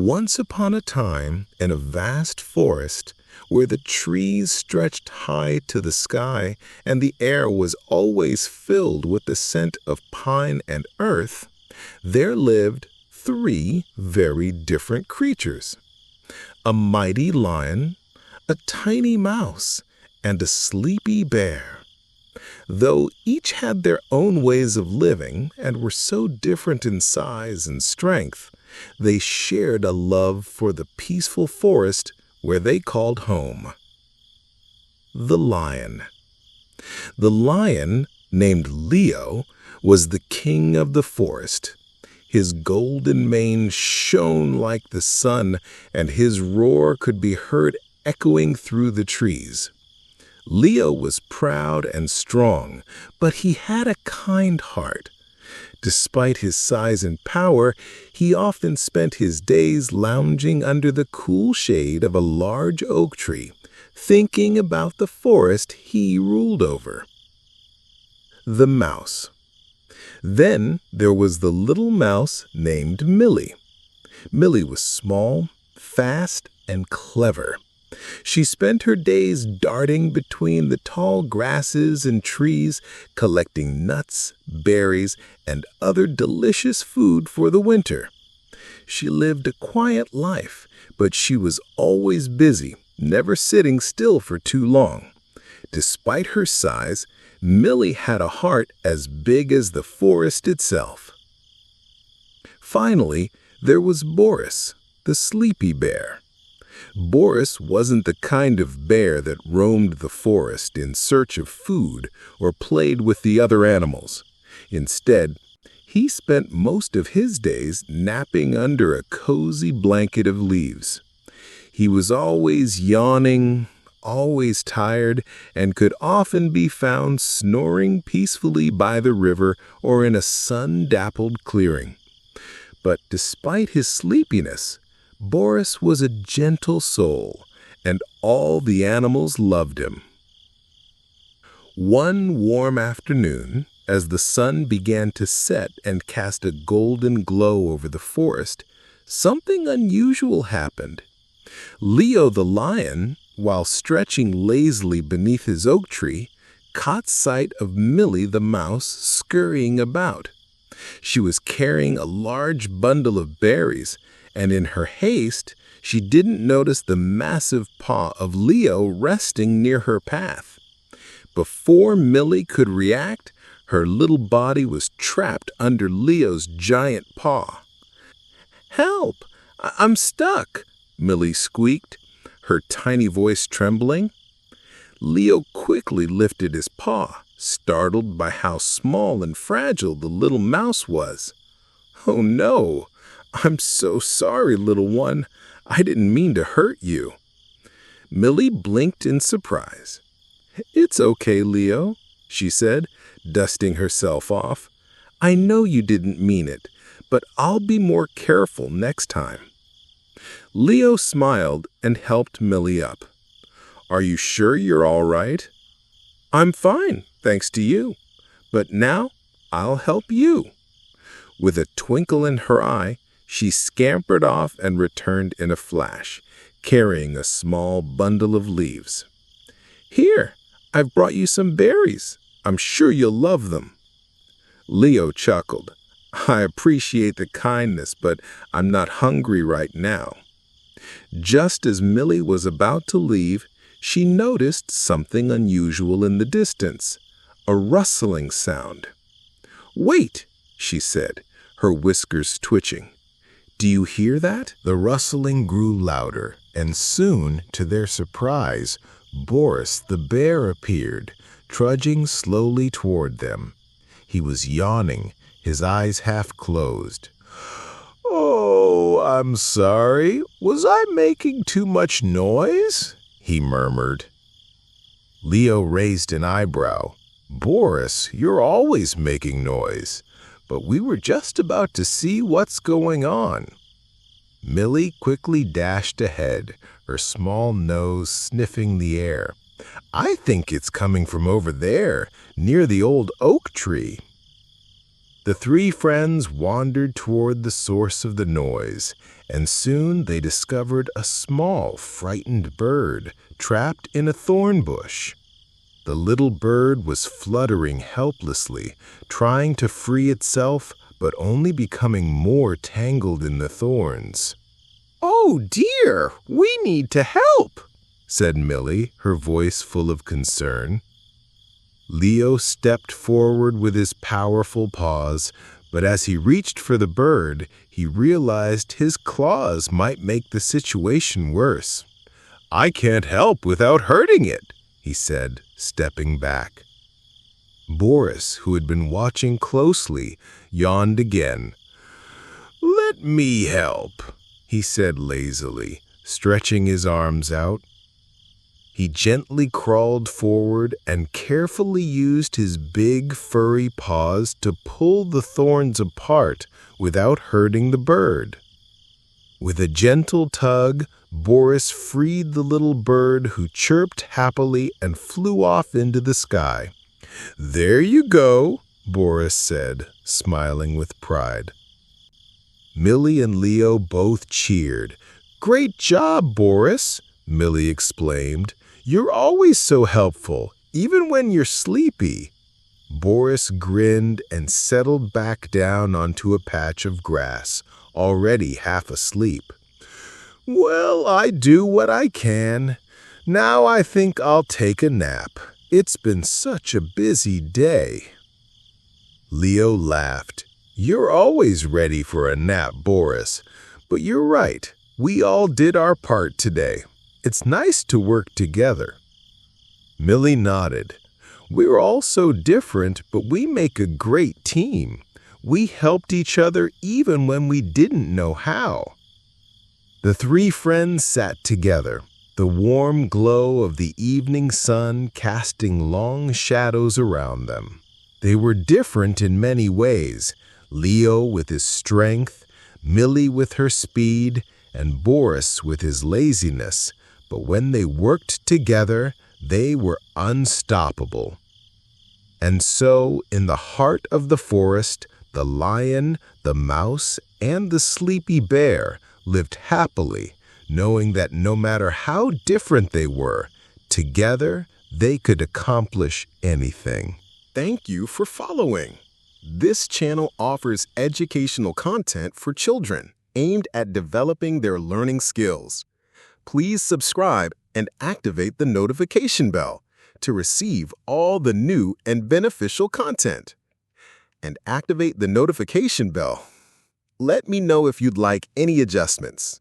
Once upon a time, in a vast forest, where the trees stretched high to the sky and the air was always filled with the scent of pine and earth, there lived three very different creatures: a mighty lion, a tiny mouse, and a sleepy bear. Though each had their own ways of living and were so different in size and strength, they shared a love for the peaceful forest where they called home. The lion. The lion, named Leo, was the king of the forest. His golden mane shone like the sun, and his roar could be heard echoing through the trees. Leo was proud and strong, but he had a kind heart. Despite his size and power, he often spent his days lounging under the cool shade of a large oak tree, thinking about the forest he ruled over. The mouse. Then there was the little mouse named Millie. Millie was small, fast, and clever. She spent her days darting between the tall grasses and trees, collecting nuts, berries, and other delicious food for the winter. She lived a quiet life, but she was always busy, never sitting still for too long. Despite her size, Millie had a heart as big as the forest itself. Finally, there was Boris, the sleepy bear. Boris wasn't the kind of bear that roamed the forest in search of food or played with the other animals. Instead, he spent most of his days napping under a cozy blanket of leaves. He was always yawning, always tired, and could often be found snoring peacefully by the river or in a sun-dappled clearing. But despite his sleepiness, Boris was a gentle soul, and all the animals loved him. One warm afternoon, as the sun began to set and cast a golden glow over the forest, something unusual happened. Leo the lion, while stretching lazily beneath his oak tree, caught sight of Millie the mouse scurrying about. She was carrying a large bundle of berries, and in her haste, she didn't notice the massive paw of Leo resting near her path. Before Millie could react, her little body was trapped under Leo's giant paw. "Help! I'm stuck!" Millie squeaked, her tiny voice trembling. Leo quickly lifted his paw, startled by how small and fragile the little mouse was. "Oh no! I'm so sorry, little one. I didn't mean to hurt you." Millie blinked in surprise. "It's okay, Leo," she said, dusting herself off. "I know you didn't mean it, but I'll be more careful next time." Leo smiled and helped Millie up. "Are you sure you're all right?" "I'm fine, thanks to you. But now I'll help you." With a twinkle in her eye, she scampered off and returned in a flash, carrying a small bundle of leaves. "Here, I've brought you some berries. I'm sure you'll love them." Leo chuckled. "I appreciate the kindness, but I'm not hungry right now." Just as Millie was about to leave, she noticed something unusual in the distance, a rustling sound. "Wait," she said, her whiskers twitching. "Do you hear that?" The rustling grew louder, and soon, to their surprise, Boris the bear appeared, trudging slowly toward them. He was yawning, his eyes half closed. "Oh, I'm sorry. Was I making too much noise?" he murmured. Leo raised an eyebrow. "Boris, you're always making noise, but we were just about to see what's going on." Millie quickly dashed ahead, her small nose sniffing the air. "I think it's coming from over there, near the old oak tree." The three friends wandered toward the source of the noise, and soon they discovered a small, frightened bird trapped in a thorn bush. The little bird was fluttering helplessly, trying to free itself, but only becoming more tangled in the thorns. "Oh dear, we need to help," said Millie, her voice full of concern. Leo stepped forward with his powerful paws, but as he reached for the bird, he realized his claws might make the situation worse. "I can't help without hurting it," he said, stepping back. Boris, who had been watching closely, yawned again. "Let me help," he said lazily, stretching his arms out. He gently crawled forward and carefully used his big, furry paws to pull the thorns apart without hurting the bird. With a gentle tug, Boris freed the little bird, who chirped happily and flew off into the sky. "There you go," Boris said, smiling with pride. Millie and Leo both cheered. "Great job, Boris," Millie exclaimed. "You're always so helpful, even when you're sleepy." Boris grinned and settled back down onto a patch of grass, already half asleep. "Well, I do what I can. Now I think I'll take a nap. It's been such a busy day." Leo laughed. "You're always ready for a nap, Boris. But you're right. We all did our part today. It's nice to work together." Millie nodded. "We're all so different, but we make a great team. We helped each other even when we didn't know how." The three friends sat together, the warm glow of the evening sun casting long shadows around them. They were different in many ways, Leo with his strength, Millie with her speed, and Boris with his laziness. But when they worked together, they were unstoppable. And so, in the heart of the forest, the lion, the mouse, and the sleepy bear lived happily, knowing that no matter how different they were, together they could accomplish anything. Thank you for following. This channel offers educational content for children aimed at developing their learning skills. Please subscribe and activate the notification bell to receive all the new and beneficial content. And activate the notification bell. Let me know if you'd like any adjustments.